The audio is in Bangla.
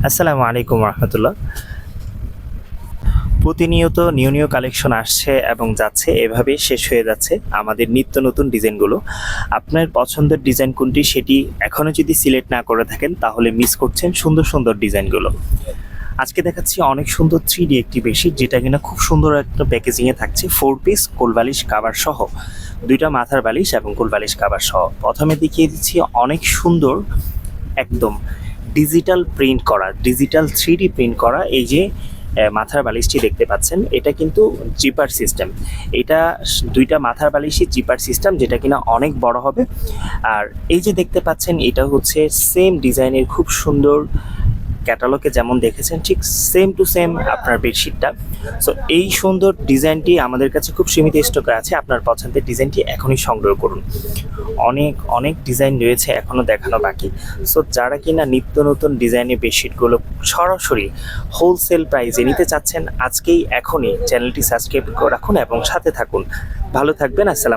আসসালামু আলাইকুম রহমতুল্লাহ। প্রতিনিয়ত নিউ কালেকশন আসছে এবং যাচ্ছে, এভাবেই শেষ হয়ে যাচ্ছে আমাদের নিত্য নতুন ডিজাইনগুলো। আপনার পছন্দের ডিজাইন কোনটি সেটি এখনও যদি সিলেক্ট না করে থাকেন তাহলে মিস করছেন সুন্দর সুন্দর ডিজাইনগুলো। আজকে দেখাচ্ছি অনেক সুন্দর 3D একটি বেডশিট, যেটা কিনা খুব সুন্দর একটা প্যাকেজিংয়ে থাকছে। 4 পিস কোলবালিশ কাভার সহ, 2টা মাথার বালিশ এবং কোলবালিশ কাভার সহ। প্রথমে দেখিয়ে দিচ্ছি অনেক সুন্দর একদম ডিজিটাল প্রিন্ট করা, ডিজিটাল 3D প্রিন্ট করা এই যে মাথার বালিশটি দেখতে পাচ্ছেন, এটা কিন্তু জিপার সিস্টেম। এটা 2টা মাথার বালিশই জিপার সিস্টেম, যেটা কিনা অনেক বড় হবে। আর এই যে দেখতে পাচ্ছেন, এটা হচ্ছে সেম ডিজাইনের খুব সুন্দর, ক্যাটালগে যেমন দেখেছেন ঠিক সেম টু সেম আপনার বেডশিটটা। সো এই সুন্দর ডিজাইনটি আমাদের কাছে খুব সীমিত স্টকে আছে। আপনার পছন্দের ডিজাইনটি এখনই সংগ্রহ করুন। অনেক অনেক ডিজাইন রয়েছে এখনও দেখানো বাকি। সো যারা কিনা নিত্য নতুন ডিজাইনের বেডশিটগুলো সরাসরি হোলসেল প্রাইসে নিতে চাচ্ছেন, আজকেই এখনই চ্যানেলটি সাবস্ক্রাইব করে রাখুন এবং সাথে থাকুন। ভালো থাকবেন। আসসালাম।